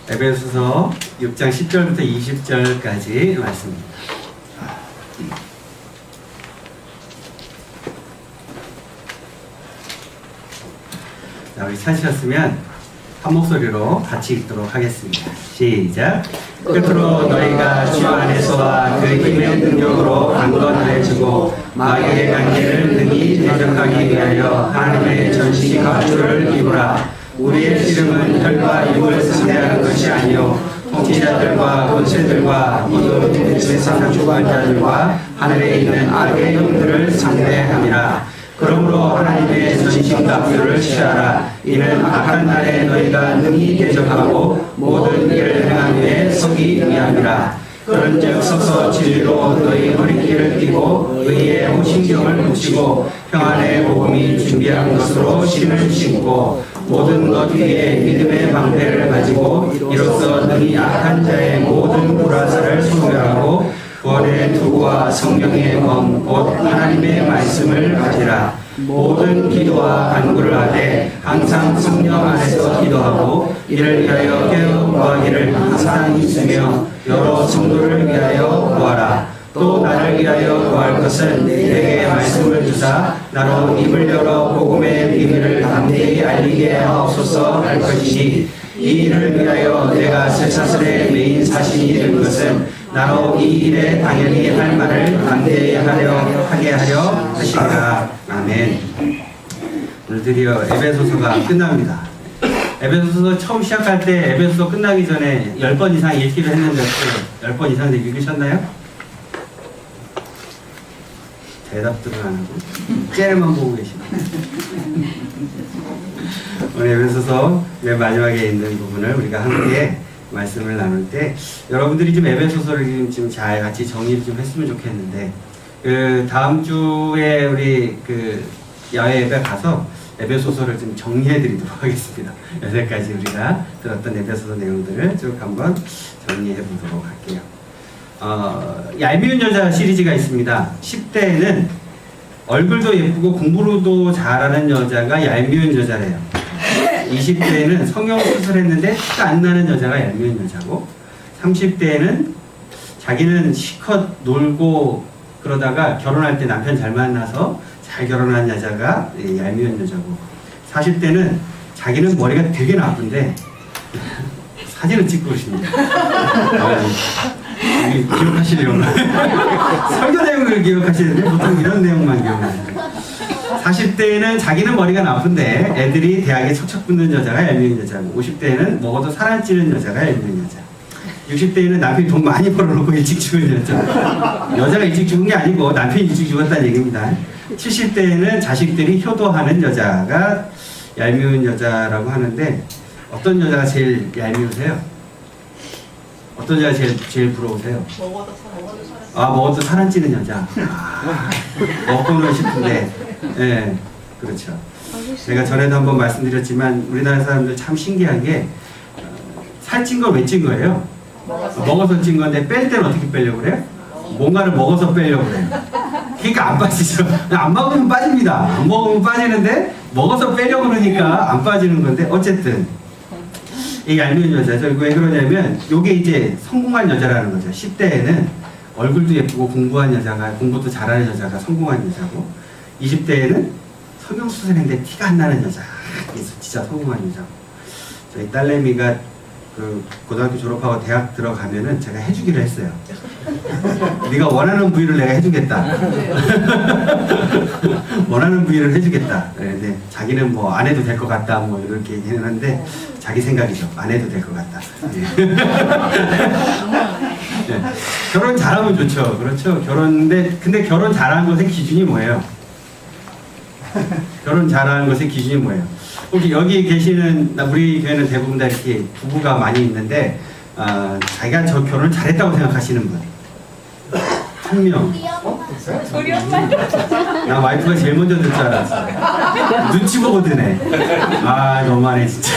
에베소서 6장 10절부터 20절까지 말씀입니다. 자, 우리 찾으셨으면 한 목소리로 같이 읽도록 하겠습니다. 시작. 끝으로 너희가 주 안에서와 그 힘의 능력으로 강건해지고 마귀의 관계를 능히 대적하기 위하여 하나님의 전신 갑주를 입으라. 우리의 씨름은 혈과 육을 상대하는 것이 아니요 통치자들과 권세들과 이 세상 주관자들과 하늘에 있는 악의 영들을 상대함이라. 그러므로 하나님의 전신 갑주를 취하라. 이는 악한 날에 너희가 능히 대적하고 모든 일을 행한 후에 서기 위함이라. 그런즉 서서 진리로 너희 허리띠를 띠고 의의 호신경을 붙이고 평안의 복음이 준비한 것으로 신을 신고 모든 것 위에 믿음의 방패를 가지고 이로써 능히 악한 자의 모든 불화살을 소멸하고 구원의 투구와 성령의 검 곧 하나님의 말씀을 가지라. 모든 기도와 간구를 하되 항상 성령 안에서 기도하고 이를 위하여 깨어 구하기를 항상 있으며 여러 성도를 위하여 구하라. 또 나를 위하여 구할 것은 내게 말씀을 주사 나로 입을 열어 복음의 비밀을 담대히 알리게 하옵소서 할 것이니 이 일을 위하여 내가 쇠사슬의 메인 사신이 된 것은 나로 이 일에 당연히 할 말을 담대히 하게 하려 하시리라. 아멘. 오늘 드디어 에베소서가 끝납니다. 에베소서 처음 시작할 때 에베소서 끝나기 전에 10번 이상 읽기로 했는데 10번 이상 읽으셨나요? 대답들은 안 하고 째려만 보고 계십니다. 오늘 에베소서 맨 마지막에 있는 부분을 우리가 함께 말씀을 나눌 때 여러분들이 좀 에베소서를 좀 잘 같이 정리를 좀 했으면 좋겠는데 그 다음 주에 우리 그 야외 예배 가서 에베소서를 좀 정리해 드리도록 하겠습니다. 여기까지 우리가 들었던 에베소서 내용들을 쭉 한번 정리해 보도록 할게요. 얄미운 여자 시리즈가 있습니다. 10대에는 얼굴도 예쁘고 공부도 잘하는 여자가 얄미운 여자래요. 20대에는 성형수술했는데 티가 안 나는 여자가 얄미운 여자고 30대에는 자기는 실컷 놀고 그러다가 결혼할 때 남편 잘 만나서 잘 결혼한 여자가 얄미운 여자고 40대는 자기는 머리가 되게 나쁜데 사진을 찍고 그러십니다. 기억하시려고 설교 내용을 기억하시는데 보통 이런 내용만 기억하시죠. 40대에는 자기는 머리가 나쁜데 애들이 대학에 척척 붙는 여자가 얄미운 여자고 50대에는 먹어도 살 안 찌는 여자가 얄미운 여자 60대에는 남편이 돈 많이 벌어놓고 일찍 죽은 여자 여자가 일찍 죽은 게 아니고 남편이 일찍 죽었다는 얘기입니다. 70대에는 자식들이 효도하는 여자가 얄미운 여자라고 하는데 어떤 여자가 제일 얄미우세요? 어떤 여자가 제일 부러우세요? 먹어도 살 안 찌는 여자. 먹고는 싶은데, 네, 그렇죠. 제가 전에도 한번 말씀드렸지만 우리나라 사람들 참 신기한 게 살찐 걸 왜 찐 거예요? 먹어서 찐 건데 뺄 때는 어떻게 빼려고 그래요? 뭔가를 먹어서 빼려고 그래요. 그러니까 안 빠지죠. 안 먹으면 빠집니다. 안 먹으면 빠지는데 먹어서 빼려고 그러니까 안 빠지는 건데 어쨌든 이게 얄미운 여자죠. 왜 그러냐면 이게 이제 성공한 여자라는 거죠. 10대에는 얼굴도 예쁘고 공부도 잘하는 여자가 성공한 여자고 20대에는 성형수술했는데 티가 안 나는 여자. 그래서 진짜 성공한 여자고 저희 딸내미가 그 고등학교 졸업하고 대학 들어가면은 제가 해주기로 했어요. 네가 원하는 부위를 내가 해주겠다. 원하는 부위를 해주겠다. 근데 자기는 뭐 안 해도 될 것 같다 뭐 이렇게 얘기했는데 자기 생각이죠. 안 해도 될 것 같다. 네. 결혼 잘하면 좋죠. 그렇죠. 근데 결혼 잘하는 것의 기준이 뭐예요? 결혼 잘하는 것의 기준이 뭐예요? 혹시 여기 계시는 우리 교회는 대부분 다 이렇게 부부가 많이 있는데 자기가 저 결혼을 잘했다고 생각하시는 분 한 명. 우리 엄마. 나 와이프가 제일 먼저 들 줄 알았어. 눈치 보고 드네. 아 너무하네 진짜.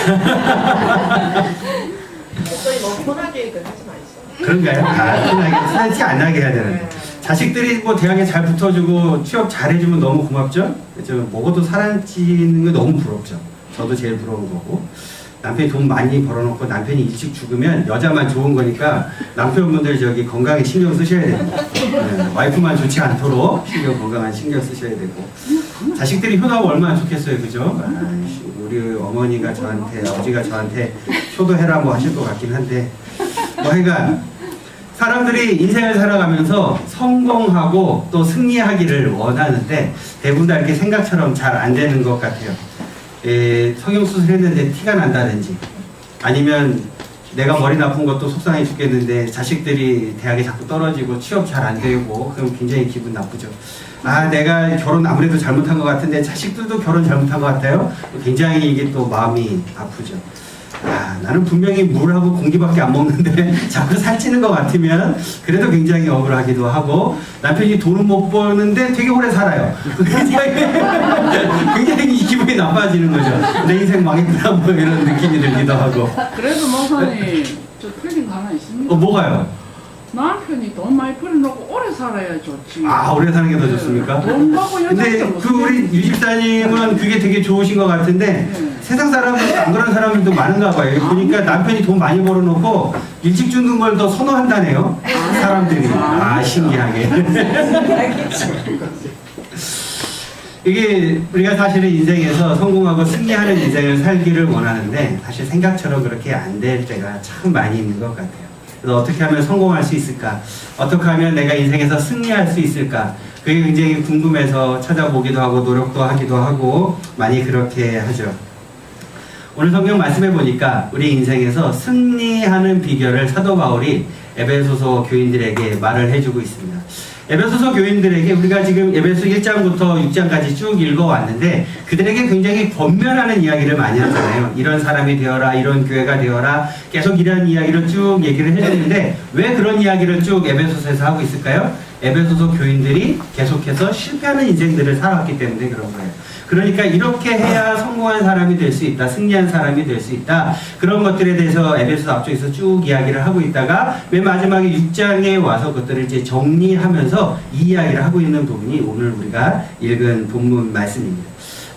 저희 너무 편하게 하지 마시죠. 그런가요? 편하게 티 안 나게 해야 되는데. 자식들이 뭐 대학에 잘 붙어주고 취업 잘해주면 너무 고맙죠? 그렇죠? 먹어도 살 안 찌는 게 너무 부럽죠. 저도 제일 부러운 거고. 남편이 돈 많이 벌어놓고 남편이 일찍 죽으면 여자만 좋은 거니까 남편분들 저기 건강에 신경 쓰셔야 됩니다. 네, 와이프만 좋지 않도록 건강한 신경 쓰셔야 되고 자식들이 효도하고 얼마나 좋겠어요, 그죠? 우리 어머니가 저한테 아버지가 저한테 효도해라 뭐 하실 것 같긴 한데 뭐 하여간 사람들이 인생을 살아가면서 성공하고 또 승리하기를 원하는데 대부분 다 이렇게 생각처럼 잘 안 되는 것 같아요. 성형수술 했는데 티가 난다든지 아니면 내가 머리 나쁜 것도 속상해 죽겠는데 자식들이 대학에 자꾸 떨어지고 취업 잘 안 되고 그럼 굉장히 기분 나쁘죠. 아, 내가 결혼 아무래도 잘못한 것 같은데 자식들도 결혼 잘못한 것 같아요. 굉장히 이게 또 마음이 아프죠. 아, 나는 분명히 물하고 공기밖에 안 먹는데 자꾸 살찌는 것 같으면 그래도 굉장히 억울하기도 하고 남편이 돈은 못 버는데 되게 오래 살아요. 굉장히 기분이 나빠지는 거죠. 내 인생 망했구나 뭐 이런 느낌이 들기도 하고. 그래도 목사님 저 틀린 거 하나 있습니다. 뭐가요? 남편이 돈 많이 벌어놓고 오래 살아야 좋지. 아, 오래 사는 게 더 좋습니까? 돈 받고 근데 그 우리 유집사님은 그게 되게 좋으신 것 같은데 세상 사람들도 안 그런 사람들도 많은가 봐요. 보니까 남편이 돈 많이 벌어놓고 일찍 죽는 걸 더 선호한다네요. 사람들이. 아, 신기하게. 이게 우리가 사실은 인생에서 성공하고 승리하는 인생을 살기를 원하는데 사실 생각처럼 그렇게 안 될 때가 참 많이 있는 것 같아요. 그래서 어떻게 하면 성공할 수 있을까? 어떻게 하면 내가 인생에서 승리할 수 있을까? 그게 굉장히 궁금해서 찾아보기도 하고 노력도 하기도 하고 많이 그렇게 하죠. 오늘 성경 말씀해 보니까 우리 인생에서 승리하는 비결을 사도 바울이 에베소서 교인들에게 말을 해주고 있습니다. 에베소서 교인들에게 우리가 지금 에베소 1장부터 6장까지 쭉 읽어왔는데 그들에게 굉장히 권면하는 이야기를 많이 하잖아요. 이런 사람이 되어라, 이런 교회가 되어라, 계속 이런 이야기를 쭉 얘기를 해주는데 왜 그런 이야기를 쭉 에베소서에서 하고 있을까요? 에베소서 교인들이 계속해서 실패하는 인생들을 살아왔기 때문에 그런 거예요. 그러니까 이렇게 해야 성공한 사람이 될 수 있다, 승리한 사람이 될 수 있다, 그런 것들에 대해서 에베소서 앞쪽에서 쭉 이야기를 하고 있다가 맨 마지막에 6장에 와서 그것들을 이제 정리하면서 이 이야기를 하고 있는 부분이 오늘 우리가 읽은 본문 말씀입니다.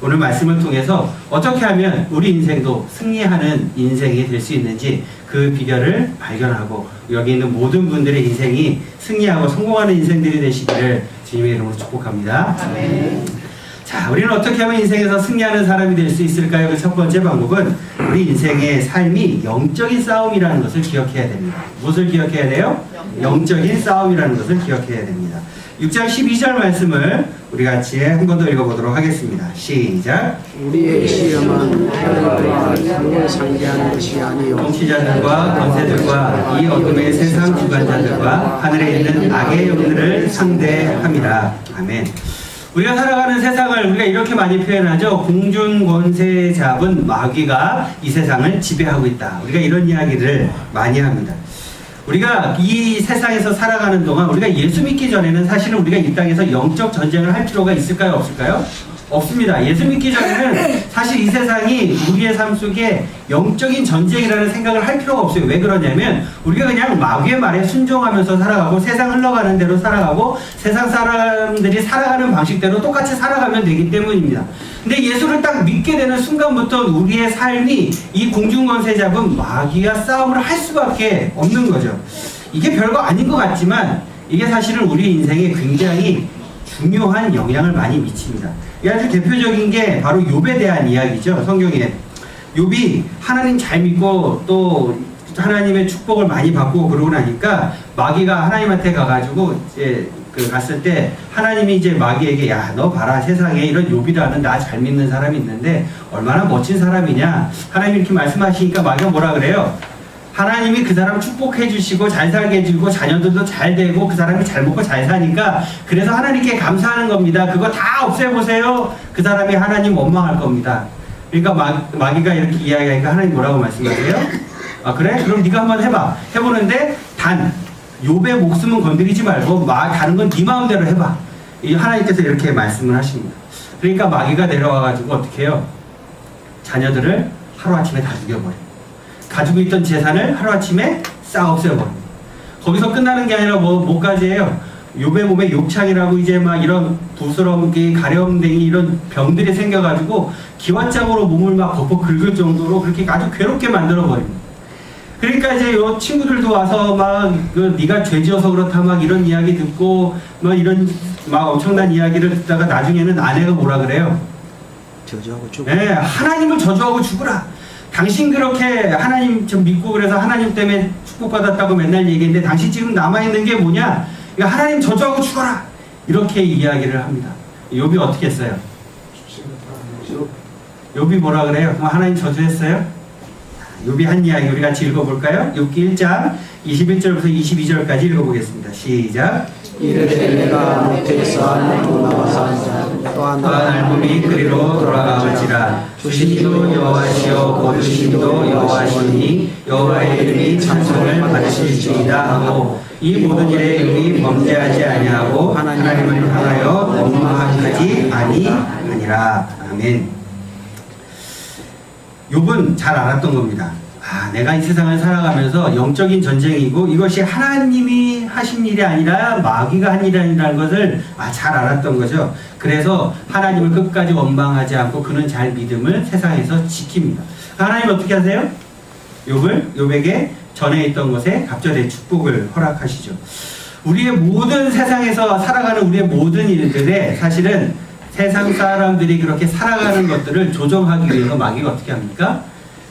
오늘 말씀을 통해서 어떻게 하면 우리 인생도 승리하는 인생이 될 수 있는지 그 비결을 발견하고 여기 있는 모든 분들의 인생이 승리하고 성공하는 인생들이 되시기를 주님의 이름으로 축복합니다. 아멘. 자, 우리는 어떻게 하면 인생에서 승리하는 사람이 될 수 있을까요? 그 첫 번째 방법은 우리 인생의 삶이 영적인 싸움이라는 것을 기억해야 됩니다. 무엇을 기억해야 돼요? 영적인 싸움이라는 것을 기억해야 됩니다. 6장 12절 말씀을 우리 같이 한 번 더 읽어보도록 하겠습니다. 시작. 우리의 시험은 하늘과 땅을 상대하는 것이 아니요 통치자들과 권세들과 이 어둠의 세상 주관자들과 하늘에 있는 악의 영들을 상대함이라. 아멘. 우리가 살아가는 세상을 우리가 이렇게 많이 표현하죠. 공중 권세 잡은 마귀가 이 세상을 지배하고 있다. 우리가 이런 이야기를 많이 합니다. 우리가 이 세상에서 살아가는 동안 우리가 예수 믿기 전에는 사실은 우리가 이 땅에서 영적 전쟁을 할 필요가 있을까요? 없을까요? 없습니다. 예수 믿기 전에는 사실 이 세상이 우리의 삶 속에 영적인 전쟁이라는 생각을 할 필요가 없어요. 왜 그러냐면 우리가 그냥 마귀의 말에 순종하면서 살아가고 세상 흘러가는 대로 살아가고 세상 사람들이 살아가는 방식대로 똑같이 살아가면 되기 때문입니다. 근데 예수를 딱 믿게 되는 순간부터 우리의 삶이 이 공중권세 잡은 마귀와 싸움을 할 수밖에 없는 거죠. 이게 별거 아닌 것 같지만 이게 사실은 우리 인생에 굉장히 중요한 영향을 많이 미칩니다. 이 아주 대표적인 게 바로 욥에 대한 이야기죠. 성경에 욥이 하나님 잘 믿고 또 하나님의 축복을 많이 받고 그러고 나니까 마귀가 하나님한테 가가지고 이제 갔을 때 하나님이 이제 마귀에게 야, 너 봐라, 세상에 이런 욥이라는 나 잘 믿는 사람이 있는데 얼마나 멋진 사람이냐. 하나님이 이렇게 말씀하시니까 마귀가 뭐라 그래요? 하나님이 그 사람 축복해 주시고 잘 살게 해주고 자녀들도 잘 되고 그 사람이 잘 먹고 잘 사니까 그래서 하나님께 감사하는 겁니다. 그거 다 없애보세요. 그 사람이 하나님 원망할 겁니다. 그러니까 마귀가 이렇게 이야기하니까 하나님 뭐라고 말씀하세요? 아, 그래? 그럼 네가 한번 해봐. 해보는데 단 욥의 목숨은 건드리지 말고 다른 건 네 마음대로 해봐. 하나님께서 이렇게 말씀을 하십니다. 그러니까 마귀가 내려와가지고 어떻게 해요? 자녀들을 하루아침에 다 죽여버려요. 가지고 있던 재산을 하루아침에 싹 없애버립니다. 거기서 끝나는 게 아니라 뭐까지 해요? 욥의 몸에 욕창이라고 이제 막 이런 부스럼기, 가려움댕이 이런 병들이 생겨가지고 기왓장으로 몸을 막 벅벅 긁을 정도로 그렇게 아주 괴롭게 만들어 버립니다. 그러니까 이제 요 친구들도 와서 막 네가 죄지어서 그렇다 막 이런 이야기 듣고 막 이런 막 엄청난 이야기를 듣다가 나중에는 아내가 뭐라 그래요? 저주하고 죽어. 네, 하나님을 저주하고 죽으라. 당신 그렇게 하나님 좀 믿고 그래서 하나님 때문에 축복받았다고 맨날 얘기했는데 당신 지금 남아있는 게 뭐냐? 그러니까 하나님 저주하고 죽어라. 이렇게 이야기를 합니다. 욥이 어떻게 했어요? 욥이 뭐라 그래요? 그럼 하나님 저주했어요? 욥이 한 이야기 우리 같이 읽어볼까요? 욥기 1장 21절부터 22절까지 읽어보겠습니다. 시작. 이르되 내가 모태에서 알고 나와서 또한 album이 그리로 돌아가지라. 주시니도 여호와시요 거두시니도 여호와시니 여호와의 이름이 찬송을 받으실지이다 하고 이 모든 일에 욥이 범죄하지 아니하고 하나님을 향하여 원망하지 아니하니라. 아멘. 욥은 잘 알았던 겁니다. 내가 이 세상을 살아가면서 영적인 전쟁이고 이것이 하나님이 하신 일이 아니라 마귀가 한 일이 아니라는 것을 잘 알았던 거죠. 그래서 하나님을 끝까지 원망하지 않고 그는 잘 믿음을 세상에서 지킵니다. 하나님 어떻게 하세요? 욥에게 전에 있던 것에 갑절의 축복을 허락하시죠. 우리의 모든 세상에서 살아가는 우리의 모든 일들에 사실은 세상 사람들이 그렇게 살아가는 것들을 조정하기 위해서 마귀가 어떻게 합니까?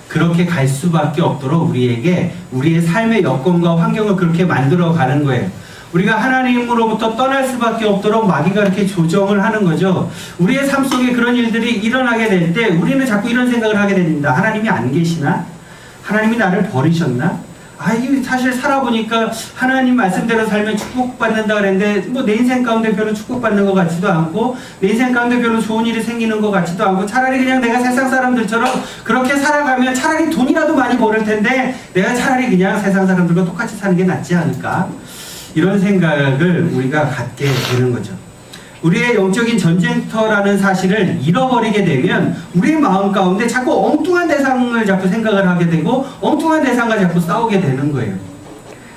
그렇게 갈 수밖에 없도록 우리에게 우리의 삶의 여건과 환경을 그렇게 만들어 가는 거예요. 우리가 하나님으로부터 떠날 수밖에 없도록 마귀가 이렇게 조정을 하는 거죠. 우리의 삶 속에 그런 일들이 일어나게 될 때 우리는 자꾸 이런 생각을 하게 됩니다. 하나님이 안 계시나? 하나님이 나를 버리셨나? 이게 사실 살아보니까 하나님 말씀대로 살면 축복받는다 그랬는데 뭐 내 인생 가운데 별로 축복받는 것 같지도 않고 내 인생 가운데 별로 좋은 일이 생기는 것 같지도 않고 차라리 그냥 내가 세상 사람들처럼 그렇게 살아가면 차라리 돈이라도 많이 벌을 텐데 내가 차라리 그냥 세상 사람들과 똑같이 사는 게 낫지 않을까? 이런 생각을 우리가 갖게 되는 거죠. 우리의 영적인 전쟁터라는 사실을 잃어버리게 되면 우리의 마음 가운데 자꾸 엉뚱한 대상을 자꾸 생각을 하게 되고 엉뚱한 대상과 자꾸 싸우게 되는 거예요.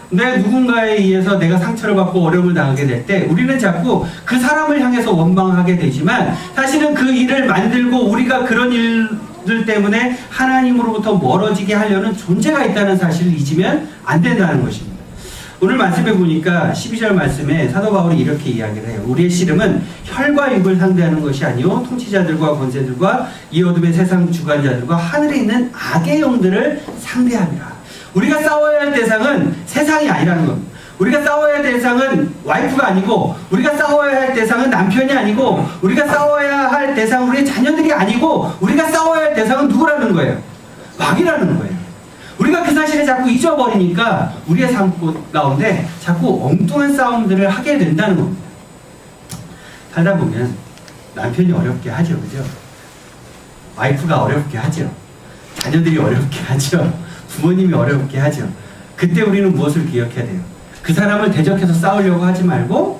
근데 누군가에 의해서 내가 상처를 받고 어려움을 당하게 될 때 우리는 자꾸 그 사람을 향해서 원망하게 되지만 사실은 그 일을 만들고 우리가 그런 일들 때문에 하나님으로부터 멀어지게 하려는 존재가 있다는 사실을 잊으면 안 된다는 것입니다. 오늘 말씀해 보니까 12절 말씀에 사도 바울이 이렇게 이야기를 해요. 우리의 씨름은 혈과 육을 상대하는 것이 아니요 통치자들과 권세들과 이 어둠의 세상 주관자들과 하늘에 있는 악의 영들을 상대합니다. 우리가 싸워야 할 대상은 세상이 아니라는 겁니다. 우리가 싸워야 할 대상은 와이프가 아니고 우리가 싸워야 할 대상은 남편이 아니고 우리가 싸워야 할 대상은 우리의 자녀들이 아니고 우리가 싸워야 할 대상은 누구라는 거예요? 마귀라는 거예요. 우리가 그 사실을 자꾸 잊어버리니까 우리의 삶 가운데 자꾸 엉뚱한 싸움들을 하게 된다는 겁니다. 살다 보면 남편이 어렵게 하죠, 그죠? 와이프가 어렵게 하죠. 자녀들이 어렵게 하죠. 부모님이 어렵게 하죠. 그때 우리는 무엇을 기억해야 돼요? 그 사람을 대적해서 싸우려고 하지 말고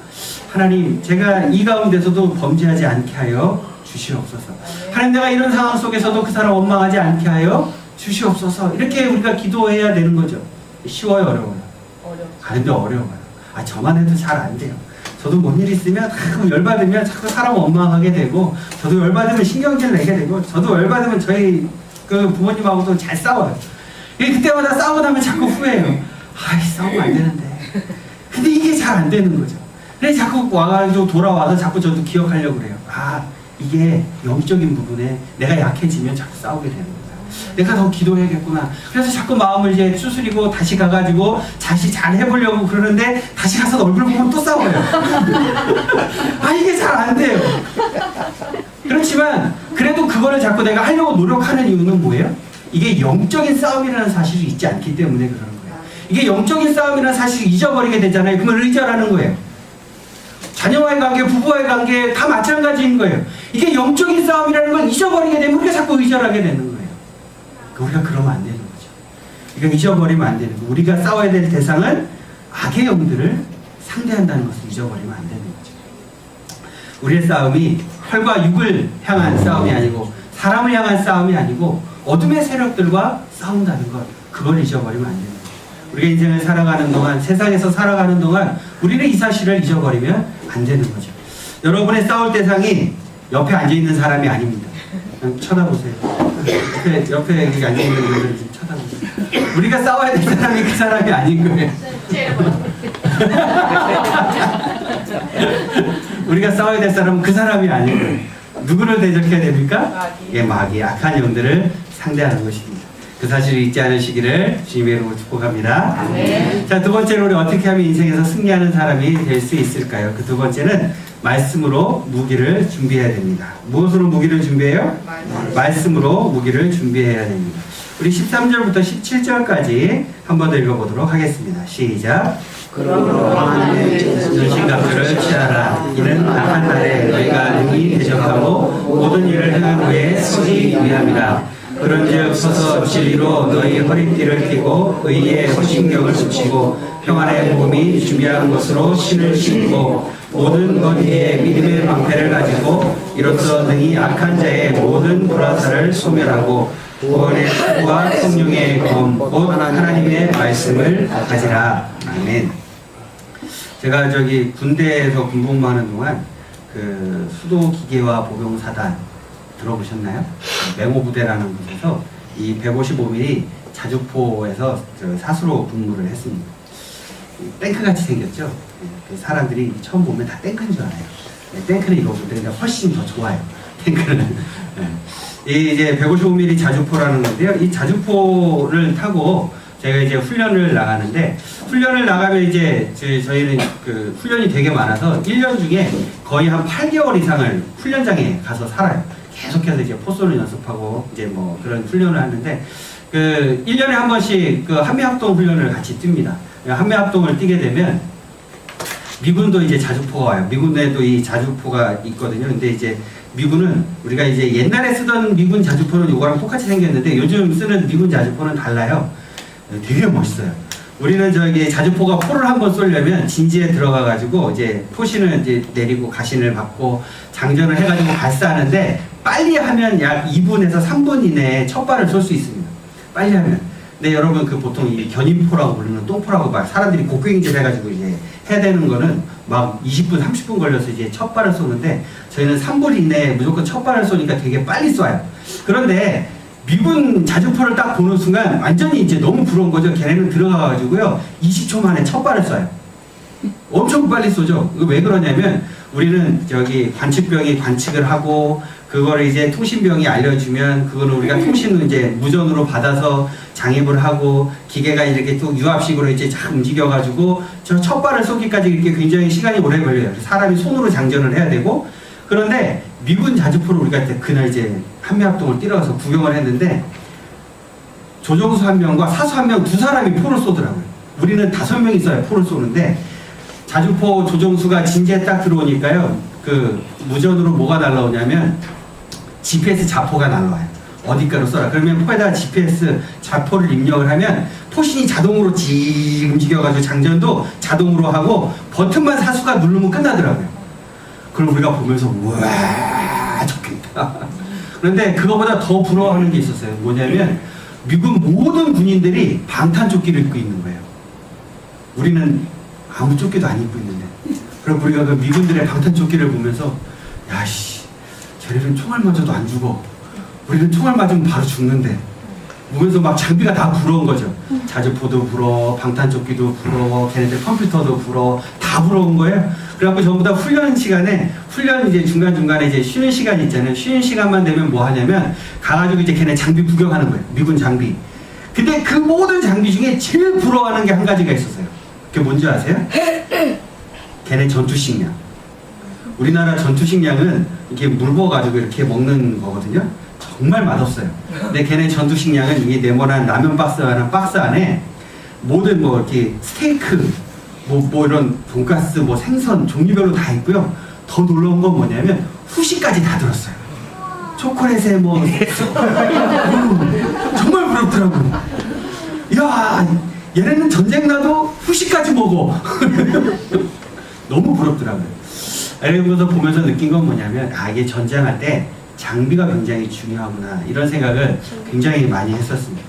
하나님, 제가 이 가운데서도 범죄하지 않게 하여 주시옵소서. 하나님, 내가 이런 상황 속에서도 그 사람 원망하지 않게 하여 주시옵소서. 이렇게 우리가 기도해야 되는 거죠. 쉬워요, 어려워요? 근데 어려워요. 저만 해도 잘 안 돼요. 저도 뭔 일 있으면 자꾸 열받으면 자꾸 사람 원망하게 되고 저도 열받으면 신경질 내게 되고 저도 열받으면 저희 그 부모님하고도 잘 싸워요. 그때마다 싸우고 나면 자꾸 후회해요. 싸우면 안 되는데. 근데 이게 잘 안 되는 거죠. 그래서 자꾸 와가지고 돌아와서 자꾸 저도 기억하려고 그래요. 이게 영적인 부분에 내가 약해지면 자꾸 싸우게 되는 거예요. 내가 더 기도해야겠구나. 그래서 자꾸 마음을 이제 추스리고 다시 가가지고 다시 잘 해보려고 그러는데 다시 가서 얼굴 보면 또 싸워요. 이게 잘 안 돼요. 그렇지만 그래도 그거를 자꾸 내가 하려고 노력하는 이유는 뭐예요? 이게 영적인 싸움이라는 사실이 있지 않기 때문에 그러는 거예요. 이게 영적인 싸움이라는 사실을 잊어버리게 되잖아요. 그러면 의절하는 거예요. 자녀와의 관계, 부부와의 관계 다 마찬가지인 거예요. 이게 영적인 싸움이라는 걸 잊어버리게 되면 우리가 자꾸 의절하게 되는 거예요. 우리가 그러면 안 되는 거죠. 이거 잊어버리면 안 되는 거예요. 우리가 싸워야 될 대상은 악의 영들을 상대한다는 것을 잊어버리면 안 되는 거죠. 우리의 싸움이 혈과 육을 향한 싸움이 아니고 사람을 향한 싸움이 아니고 어둠의 세력들과 싸운다는 것, 그걸 잊어버리면 안 되는 거예요. 우리가 인생을 살아가는 동안, 세상에서 살아가는 동안 우리는 이 사실을 잊어버리면 안 되는 거죠. 여러분의 싸울 대상이 옆에 앉아있는 사람이 아닙니다. 그냥 쳐다보세요. 옆에 여기 앉아있는 분들 좀 쳐다보세요. 우리가 싸워야 될 사람이 그 사람이 아닌 거예요. 우리가 싸워야 될 사람은 그 사람이 아닌 거예요. 누구를 대적해야 됩니까? 마귀, 악한 영들을 상대하는 것입니다. 그 사실을 잊지 않으시기를 주님의 이름으로 축복합니다. 자, 두 번째로 우리 어떻게 하면 인생에서 승리하는 사람이 될 수 있을까요? 그 두 번째는 말씀으로 무기를 준비해야 됩니다. 무엇으로 무기를 준비해요? 말씀으로 무기를 준비해야 됩니다. 우리 13절부터 17절까지 한 번 더 읽어보도록 하겠습니다. 시작. 그러므로 하나님의 전신갑주를 취하라. 이는 악한 날에 너희가 능히 대적하고 모든 일을 행한 후에 서기 위함이라. 그런즉 서서 진리로 너희 허리띠를 띠고 의의 허신경을 붙이고 평안의 복음이 준비한 것으로 신을 신고 모든 것 위에 믿음의 방패를 가지고 이로써 능히 악한 자의 모든 불화살을 소멸하고 구원의 수와 성령의 검 곧 하나님의 말씀을 가지라. 아멘. 제가 군대에서 군복무하는 동안 그 수도기계화 보병사단 들어보셨나요? 맹호부대라는 곳에서 이 155mm 자주포에서 사수로 근무를 했습니다. 탱크같이 생겼죠? 그 사람들이 처음 보면 다 탱크인 줄 알아요. 탱크는 이거보다 훨씬 더 좋아요. 탱크는. 이제 155mm 자주포라는 건데요. 이 자주포를 타고 제가 이제 훈련을 나가는데, 훈련을 나가면 이제 저희는 그 훈련이 되게 많아서 1년 중에 거의 한 8개월 이상을 훈련장에 가서 살아요. 계속해서 이제 포쏘를 연습하고 이제 뭐 그런 훈련을 하는데, 그 1년에 한 번씩 그 한미합동 훈련을 같이 뜁니다. 한미합동을 뛰게 되면 미군도 이제 자주포가 와요. 미군에도 이 자주포가 있거든요. 근데 이제 미군은 우리가 이제 옛날에 쓰던 미군 자주포는 이거랑 똑같이 생겼는데 요즘 쓰는 미군 자주포는 달라요. 되게 멋있어요. 우리는 자주포가 포를 한번 쏘려면 진지에 들어가가지고 이제 포신을 이제 내리고 가신을 받고 장전을 해가지고 발사하는데 빨리 하면 약 2분에서 3분 이내에 첫 발을 쏠 수 있습니다. 빨리 하면. 근데 여러분 그 보통 이 견인포라고 부르는 똥포라고 막 사람들이 곡괭이질 해가지고 이제 해야 되는 거는 막 20분, 30분 걸려서 이제 첫 발을 쏘는데 저희는 3분 이내에 무조건 첫 발을 쏘니까 되게 빨리 쏴요. 그런데 미군 자주포를 딱 보는 순간 완전히 이제 너무 부러운 거죠. 걔네는 들어가가지고요 20초 만에 첫 발을 쏴요. 엄청 빨리 쏘죠. 왜 그러냐면 우리는 관측병이 관측을 하고 그거를 이제 통신병이 알려주면 그거는 우리가 통신을 이제 무전으로 받아서 장입을 하고 기계가 이렇게 또 유압식으로 이제 쫙 움직여가지고 저 첫 발을 쏘기까지 이렇게 굉장히 시간이 오래 걸려요. 사람이 손으로 장전을 해야 되고. 그런데 미군 자주포를 우리가 그날 이제 한미합동을 뛰어가서 구경을 했는데 조종수 한 명과 사수 한 명 두 사람이 포를 쏘더라고요. 우리는 5명이 있어요. 포를 쏘는데 자주포 조종수가 진지에 딱 들어오니까요. 그 무전으로 뭐가 날라오냐면 GPS 자포가 날라와요. 어디가로 쏘라. 그러면 포에다가 GPS 자포를 입력을 하면 포신이 자동으로 지 움직여가지고 장전도 자동으로 하고 버튼만 사수가 누르면 끝나더라고요. 그럼 우리가 보면서 우와 좋겠다. 그런데 그거보다 더 부러워하는 게 있었어요. 뭐냐면 미국 모든 군인들이 방탄조끼를 입고 있는 거예요. 우리는 아무 조끼도 안 입고 있는데. 그럼 우리가 그 미군들의 방탄조끼를 보면서 야씨 쟤네는 총알 맞아도 안 죽어. 우리는 총알 맞으면 바로 죽는데. 보면서 막 장비가 다 부러운 거죠. 자주포도 부러워, 방탄조끼도 부러워, 걔네들 컴퓨터도 부러워, 다 부러운 거예요. 그래갖고 전부 다 훈련 시간에, 훈련 이제 중간중간에 이제 쉬는 시간이 있잖아요. 쉬는 시간만 되면 뭐 하냐면, 가가지고 이제 걔네 장비 구경하는 거예요. 미군 장비. 근데 그 모든 장비 중에 제일 부러워하는 게 한 가지가 있었어요. 그게 뭔지 아세요? 걔네 전투식량. 우리나라 전투식량은 이렇게 물 부어가지고 이렇게 먹는 거거든요. 정말 맛없어요. 근데 걔네 전투식량은 이 네모난 라면 박스라는 박스 안에 모든 뭐 이렇게 스테이크, 뭐 이런 돈가스, 뭐 생선 종류별로 다 있고요. 더 놀라운 건 뭐냐면 후식까지 다 들었어요. 초콜릿에 뭐 정말 부럽더라고요. 이야, 얘네는 전쟁 나도 후식까지 먹어. 너무 부럽더라고요. 그러면서 보면서 느낀 건 뭐냐면 이게 전쟁할 때 장비가 굉장히 중요하구나 이런 생각을 굉장히 많이 했었습니다.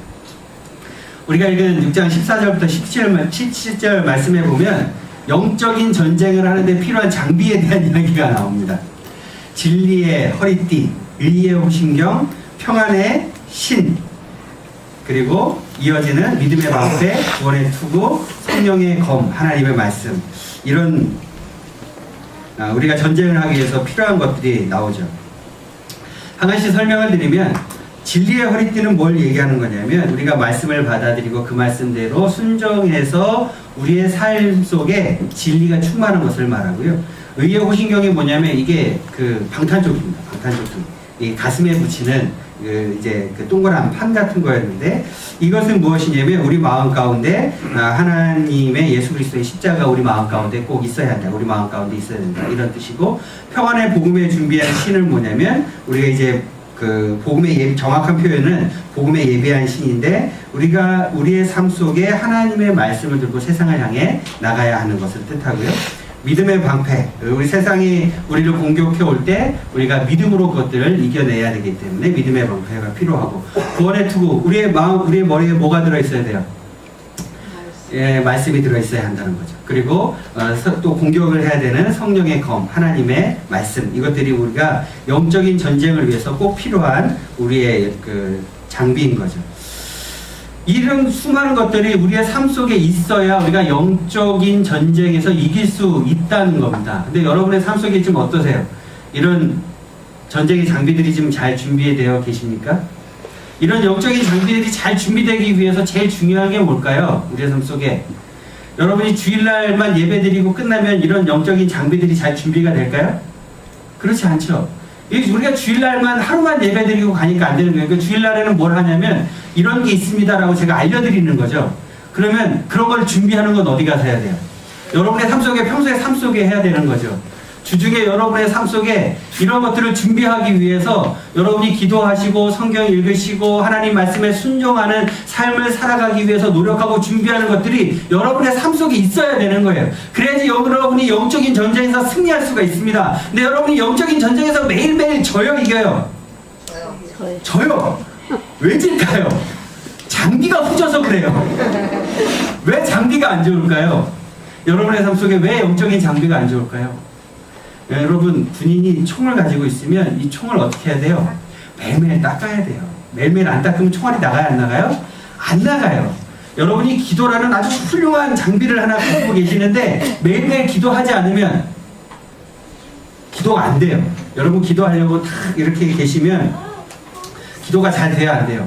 우리가 읽은 6장 14절부터 17절 말씀해 보면 영적인 전쟁을 하는데 필요한 장비에 대한 이야기가 나옵니다. 진리의 허리띠, 의의 호신경, 평안의 신, 그리고 이어지는 믿음의 방패, 구원의 투구, 성령의 검, 하나님의 말씀, 이런 우리가 전쟁을 하기 위해서 필요한 것들이 나오죠. 한 가지 설명을 드리면, 진리의 허리띠는 뭘 얘기하는 거냐면, 우리가 말씀을 받아들이고 그 말씀대로 순종해서 우리의 삶 속에 진리가 충만한 것을 말하고요. 의의 호신경이 뭐냐면, 이게 그 방탄조끼입니다. 방탄조끼. 이 가슴에 붙이는 그 동그란 판 같은 거였는데, 이것은 무엇이냐면 우리 마음 가운데 하나님의 예수 그리스도의 십자가 우리 마음 가운데 꼭 있어야 한다. 우리 마음 가운데 있어야 된다. 이런 뜻이고, 평안의 복음에 준비한 신은 뭐냐면, 우리가 이제 그 복음의 정확한 표현은 복음에 예비한 신인데, 우리가 우리의 삶 속에 하나님의 말씀을 들고 세상을 향해 나가야 하는 것을 뜻하고요. 믿음의 방패, 우리 세상이 우리를 공격해 올 때 우리가 믿음으로 그것들을 이겨내야 되기 때문에 믿음의 방패가 필요하고, 구원의 투구, 우리의 마음, 우리의 머리에 뭐가 들어있어야 돼요? 예, 말씀이 들어있어야 한다는 거죠. 그리고 또 공격을 해야 되는 성령의 검, 하나님의 말씀, 이것들이 우리가 영적인 전쟁을 위해서 꼭 필요한 우리의 그 장비인 거죠. 이런 수많은 것들이 우리의 삶 속에 있어야 우리가 영적인 전쟁에서 이길 수 있다는 겁니다. 근데 여러분의 삶 속에 좀 어떠세요? 이런 전쟁의 장비들이 좀 잘 준비되어 계십니까? 이런 영적인 장비들이 잘 준비되기 위해서 제일 중요한 게 뭘까요? 우리의 삶 속에. 여러분이 주일날만 예배드리고 끝나면 이런 영적인 장비들이 잘 준비가 될까요? 그렇지 않죠. 우리가 주일날만 하루만 예배드리고 가니까 안 되는 거예요. 그러니까 주일날에는 뭘 하냐면 이런 게 있습니다라고 제가 알려드리는 거죠. 그러면 그런 걸 준비하는 건 어디 가서 해야 돼요? 여러분의 삶 속에, 평소에 삶 속에 해야 되는 거죠. 주중에 여러분의 삶 속에 이런 것들을 준비하기 위해서 여러분이 기도하시고 성경 읽으시고 하나님 말씀에 순종하는 삶을 살아가기 위해서 노력하고 준비하는 것들이 여러분의 삶 속에 있어야 되는 거예요. 그래야지 여러분이 영적인 전쟁에서 승리할 수가 있습니다. 근데 여러분이 영적인 전쟁에서 매일매일 져요, 이겨요? 져요. 왜 질까요? 장비가 후져서 그래요. 왜 장비가 안 좋을까요? 여러분의 삶 속에 왜 영적인 장비가 안 좋을까요? 여러분, 군인이 총을 가지고 있으면 이 총을 어떻게 해야 돼요? 매일매일 닦아야 돼요. 매일매일 안 닦으면 총알이 나가요, 안 나가요? 안 나가요. 여러분이 기도라는 아주 훌륭한 장비를 하나 가지고 계시는데 매일매일 기도하지 않으면 기도가 안 돼요. 여러분 기도하려고 딱 이렇게 계시면 기도가 잘 돼야 안 돼요.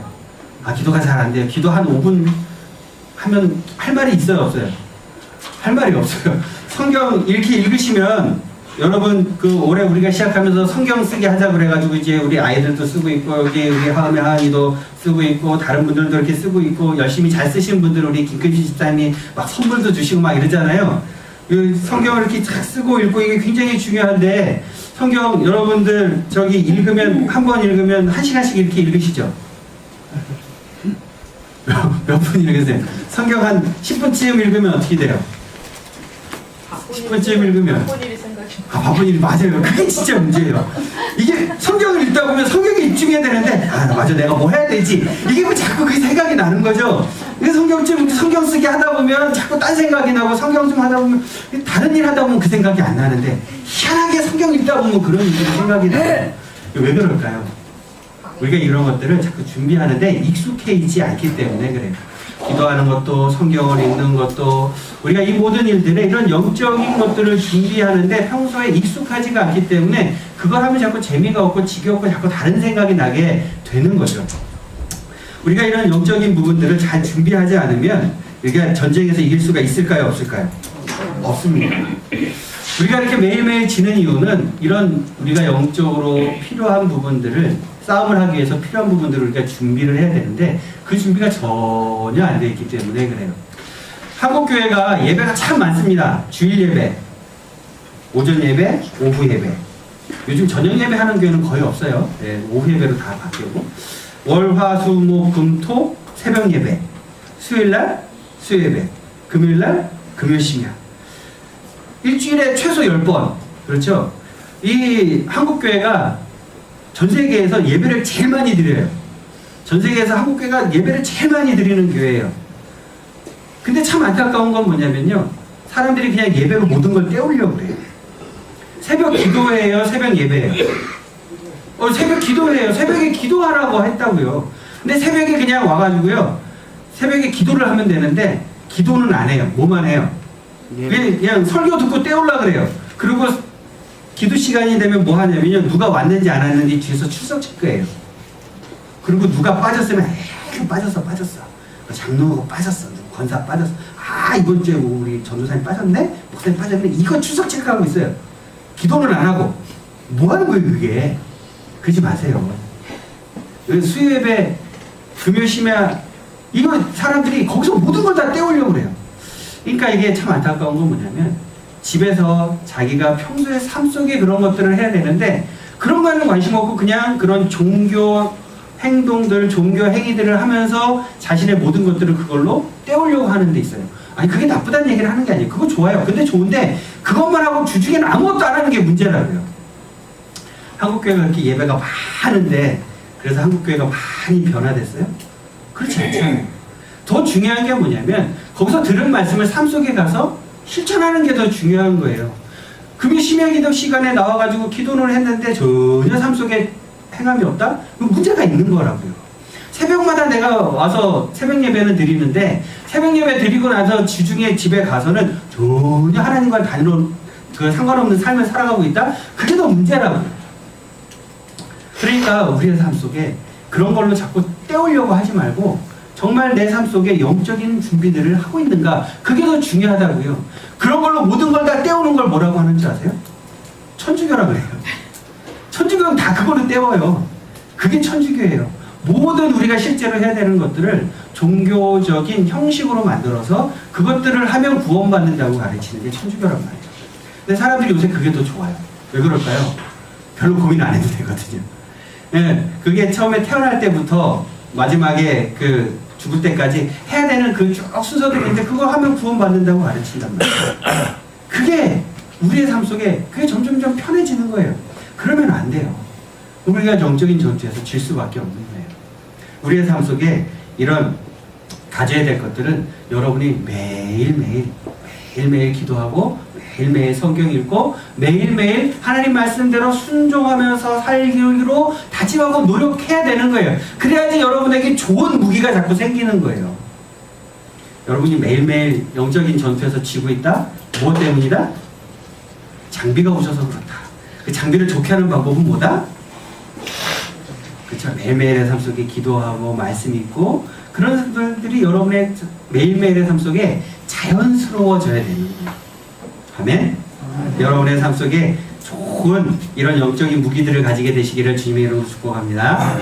기도가 잘 안 돼요. 기도 한 5분 하면 할 말이 있어요, 없어요? 할 말이 없어요. 성경 이렇게 읽으시면, 여러분 그 올해 우리가 시작하면서 성경 쓰게 하자 그래가지고 이제 우리 아이들도 쓰고 있고, 여기 우리 하은이도 쓰고 있고, 다른 분들도 이렇게 쓰고 있고, 열심히 잘 쓰시는 분들 우리 김근지 집사님이 막 선물도 주시고 막 이러잖아요. 성경을 이렇게 쫙 쓰고 읽고, 이게 굉장히 중요한데, 성경 여러분들 저기 읽으면, 한 번 읽으면 1시간씩 이렇게 읽으시죠? 몇 분 읽으세요? 성경 한 10분쯤 읽으면 어떻게 돼요? 10분쯤 읽으면 바쁜 일이 맞아요. 그게 진짜 문제예요. 이게 성경을 읽다 보면 성경에 집중해야 되는데, 맞아, 내가 뭐 해야 되지, 이게 뭐 자꾸 그 생각이 나는 거죠. 성경 쓰기 하다 보면 자꾸 딴 생각이 나고, 성경 좀 하다 보면 다른 일 하다 보면 그 생각이 안 나는데, 희한하게 성경 읽다 보면 그런 일이 생각이 나요. 왜 그럴까요? 우리가 이런 것들을 자꾸 준비하는데 익숙해지지 않기 때문에 그래요. 기도하는 것도, 성경을 읽는 것도, 우리가 이 모든 일들에 이런 영적인 것들을 준비하는데 평소에 익숙하지가 않기 때문에 그걸 하면 자꾸 재미가 없고 지겹고 자꾸 다른 생각이 나게 되는 거죠. 우리가 이런 영적인 부분들을 잘 준비하지 않으면 우리가 전쟁에서 이길 수가 있을까요, 없을까요? 없습니다. 우리가 이렇게 매일매일 지는 이유는 이런 우리가 영적으로 필요한 부분들을, 싸움을 하기 위해서 필요한 부분들을 우리가 준비를 해야 되는데 그 준비가 전혀 안 되어 있기 때문에 그래요. 한국교회가 예배가 참 많습니다. 주일 예배, 오전 예배, 오후 예배. 요즘 저녁 예배 하는 교회는 거의 없어요. 네, 오후 예배로 다 바뀌고, 월, 화, 수, 목, 금, 토 새벽 예배, 수요일날 수요 예배, 금요일날 금요 심야. 일주일에 최소 10번. 그렇죠? 이 한국교회가 전 세계에서 예배를 제일 많이 드려요. 전 세계에서 한국교회가 예배를 제일 많이 드리는 교회예요. 근데 참 안타까운 건 뭐냐면요, 사람들이 그냥 예배로 모든 걸 때우려고 그래요. 새벽 기도회예요, 새벽 예배예요. 새벽 기도회예요. 새벽에 기도하라고 했다고요. 근데 새벽에 그냥 와가지고요. 새벽에 기도를 하면 되는데 기도는 안 해요. 뭐만 해요? 그냥 설교 듣고 때우려고 그래요. 그리고 기도 시간이 되면 뭐 하냐면요. 누가 왔는지 안 왔는지 뒤에서 출석 체크해요. 그리고 누가 빠졌으면 빠졌어. 장로가 빠졌어. 권사 빠졌어. 이번 주에 뭐 우리 전도사님 빠졌네? 목사님 빠졌네? 이거 출석 체크하고 있어요. 기도는 안 하고. 뭐 하는 거예요, 그게? 그러지 마세요. 수요예배, 금요심야, 이거 사람들이 거기서 모든 걸 다 때우려고 그래요. 그러니까 이게 참 안타까운 건 뭐냐면, 집에서 자기가 평소에 삶 속에 그런 것들을 해야 되는데, 그런 거에는 관심 없고 그냥 그런 종교 행동들, 종교 행위들을 하면서 자신의 모든 것들을 그걸로 때우려고 하는 데 있어요. 아니, 그게 나쁘다는 얘기를 하는 게 아니에요. 그거 좋아요. 근데 좋은데, 그것만 하고 주중에는 아무것도 안 하는 게 문제라고요. 한국교회가 그렇게 예배가 많은데, 그래서 한국교회가 많이 변화됐어요? 그렇지 않잖아요. 더 중요한 게 뭐냐면, 거기서 들은 말씀을 삶 속에 가서 실천하는 게 더 중요한 거예요. 금요 심야 기도 시간에 나와가지고 기도를 했는데 전혀 삶 속에 행함이 없다? 그럼 문제가 있는 거라고요. 새벽마다 내가 와서 새벽 예배는 드리는데, 새벽 예배 드리고 나서 주중에 집에 가서는 전혀 하나님과 단위로 상관없는 삶을 살아가고 있다? 그게 더 문제라고요. 그러니까 우리의 삶 속에 그런 걸로 자꾸 때우려고 하지 말고, 정말 내 삶 속에 영적인 준비들을 하고 있는가? 그게 더 중요하다고요. 그런 걸로 모든 걸 다 때우는 걸 뭐라고 하는지 아세요? 천주교라고 해요. 천주교는 다 그걸로 때워요. 그게 천주교예요. 모든 우리가 실제로 해야 되는 것들을 종교적인 형식으로 만들어서 그것들을 하면 구원받는다고 가르치는 게 천주교란 말이에요. 근데 사람들이 요새 그게 더 좋아요. 왜 그럴까요? 별로 고민 안 해도 되거든요. 예, 그게 처음에 태어날 때부터 마지막에 죽을 때까지 해야 되는 그 쭉 순서들이 있는데, 그거 하면 구원받는다고 가르친단 말이에요. 그게 우리의 삶 속에 그게 점점점 편해지는 거예요. 그러면 안 돼요. 우리가 영적인 전투에서 질 수밖에 없는 거예요. 우리의 삶 속에 이런 가져야 될 것들은 여러분이 매일매일 기도하고, 매일매일 성경 읽고, 매일매일 하나님 말씀대로 순종하면서 살기로 다짐하고 노력해야 되는 거예요. 그래야지 여러분에게 좋은 무기가 자꾸 생기는 거예요. 여러분이 매일매일 영적인 전투에서 지고 있다? 무엇 때문이다? 장비가 오셔서 그렇다. 그 장비를 좋게 하는 방법은 뭐다? 그렇죠. 매일매일의 삶 속에 기도하고 말씀 읽고, 그런 분들이 여러분의 매일매일의 삶 속에 자연스러워져야 되는 거예요. 아멘? 여러분의 삶 속에 좋은 이런 영적인 무기들을 가지게 되시기를 주님의 이름으로 축복합니다.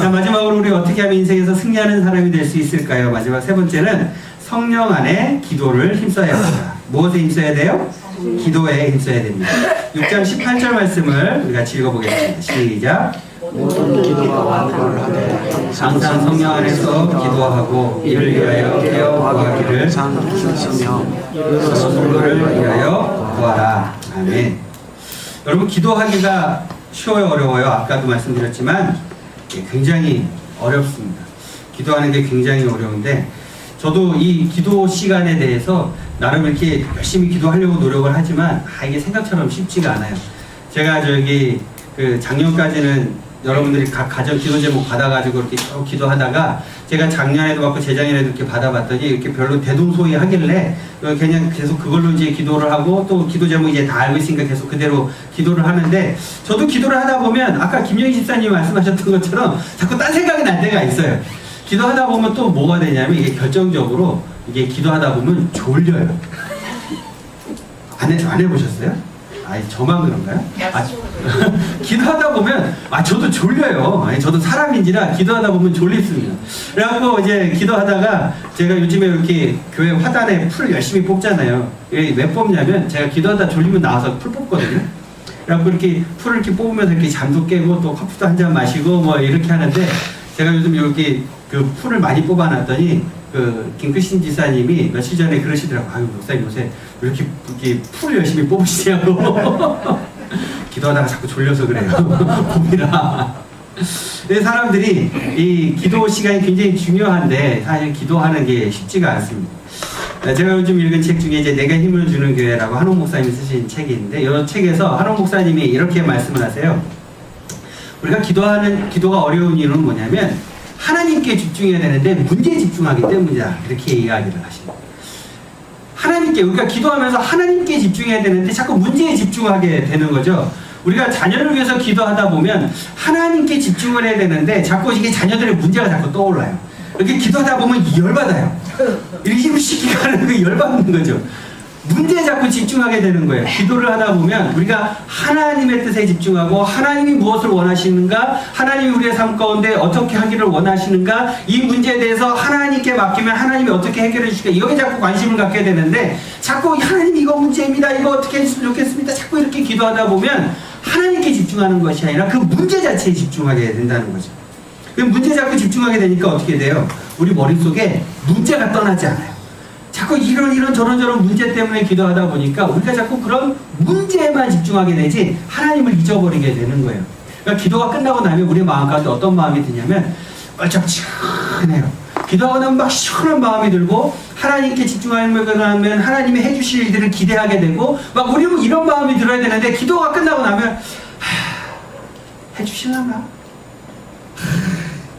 자, 마지막으로 우리 어떻게 하면 인생에서 승리하는 사람이 될 수 있을까요? 마지막 세 번째는 성령 안에 기도를 힘써야 합니다. 무엇에 힘써야 돼요? 기도에 힘써야 됩니다. 6장 18절 말씀을 우리 같이 읽어보겠습니다. 시작. 모든 기도와 완고를 하되 항상 성령 안에서 기도하고 이를 위하여 깨어 구하기를 항상 힘쓰며 여러 성도를 위하여 구하라. 아멘. 여러분, 기도하기가 쉬워요, 어려워요? 아까도 말씀드렸지만 굉장히 어렵습니다. 기도하는 게 굉장히 어려운데, 저도 이 기도 시간에 대해서 나름 이렇게 열심히 기도하려고 노력을 하지만 이게 생각처럼 쉽지가 않아요. 제가 작년까지는 여러분들이 각 가정 기도 제목 받아가지고 이렇게 쭉 기도하다가, 제가 작년에도 받고 재작년에도 이렇게 받아봤더니 이렇게 별로 대동소이하길래 그냥 계속 그걸로 이제 기도를 하고, 또 기도 제목 이제 다 알고 있으니까 계속 그대로 기도를 하는데, 저도 기도를 하다 보면 아까 김영희 집사님이 말씀하셨던 것처럼 자꾸 딴 생각이 날 때가 있어요. 기도하다 보면 또 뭐가 되냐면, 이게 결정적으로 이게 기도하다 보면 졸려요. 안 해보셨어요? 저만 그런가요? 기도하다 보면, 저도 졸려요. 저도 사람인지라 기도하다 보면 졸립습니다. 그래갖고 이제 기도하다가, 제가 요즘에 이렇게 교회 화단에 풀 열심히 뽑잖아요. 왜 뽑냐면, 제가 기도하다 졸리면 나와서 풀 뽑거든요. 그래갖고 이렇게 풀을 이렇게 뽑으면서 이렇게 잠도 깨고, 또 커피도 한 잔 마시고, 뭐 이렇게 하는데, 제가 요즘 여기 풀을 많이 뽑아놨더니, 김크신 지사님이 며칠 전에 그러시더라고요. 목사님 요새 왜 이렇게 풀을 열심히 뽑으시냐고. 기도하다가 자꾸 졸려서 그래요. 봄이라. 근데 사람들이 이 기도 시간이 굉장히 중요한데, 사실 기도하는 게 쉽지가 않습니다. 제가 요즘 읽은 책 중에 이제 내가 힘을 주는 교회라고 한옥 목사님이 쓰신 책이 있는데 이 책에서 한옥 목사님이 이렇게 말씀을 하세요. 우리가 기도가 어려운 이유는 뭐냐면 하나님께 집중해야 되는데 문제에 집중하기 때문이다. 이렇게 이야기를 하십니다. 하나님께, 우리가 기도하면서 하나님께 집중해야 되는데 자꾸 문제에 집중하게 되는 거죠. 우리가 자녀를 위해서 기도하다 보면 하나님께 집중을 해야 되는데 자꾸 이게 자녀들의 문제가 자꾸 떠올라요. 이렇게 기도하다 보면 열받아요. 이렇게 힘을 시키게 하는 그 열받는 거죠. 문제에 자꾸 집중하게 되는 거예요. 기도를 하다 보면 우리가 하나님의 뜻에 집중하고 하나님이 무엇을 원하시는가, 하나님이 우리의 삶 가운데 어떻게 하기를 원하시는가, 이 문제에 대해서 하나님께 맡기면 하나님이 어떻게 해결해 주실까, 여기에 자꾸 관심을 갖게 되는데 자꾸 하나님 이거 문제입니다, 이거 어떻게 해주시면 좋겠습니다, 자꾸 이렇게 기도하다 보면 하나님께 집중하는 것이 아니라 그 문제 자체에 집중하게 된다는 거죠. 그 문제 자꾸 집중하게 되니까 어떻게 돼요? 우리 머릿속에 문제가 떠나지 않아요. 자꾸 이런 저런 문제 때문에 기도하다 보니까 우리가 자꾸 그런 문제에만 집중하게 되지 하나님을 잊어버리게 되는 거예요. 그러니까 기도가 끝나고 나면 우리 마음 가운데 어떤 마음이 드냐면 얼쩍지근해요. 기도하고 나면 막 시원한 마음이 들고 하나님께 집중하면 하나님이 해주실 일들을 기대하게 되고 막 우리 이런 마음이 들어야 되는데 기도가 끝나고 나면 해주실라나?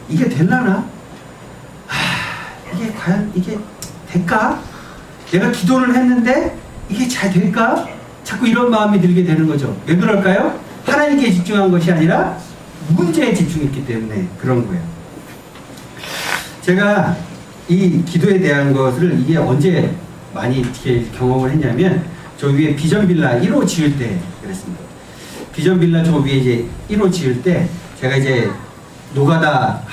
이게 될라나? 이게 과연 이게 될까? 내가 기도를 했는데 이게 잘 될까? 자꾸 이런 마음이 들게 되는 거죠. 왜 그럴까요? 하나님께 집중한 것이 아니라 문제에 집중했기 때문에 그런 거예요. 제가 이 기도에 대한 것을 이게 언제 많이 이렇게 경험을 했냐면 저 위에 비전빌라 1호 지을 때 그랬습니다. 비전빌라 저 위에 이제 1호 지을 때 제가 이제 노가다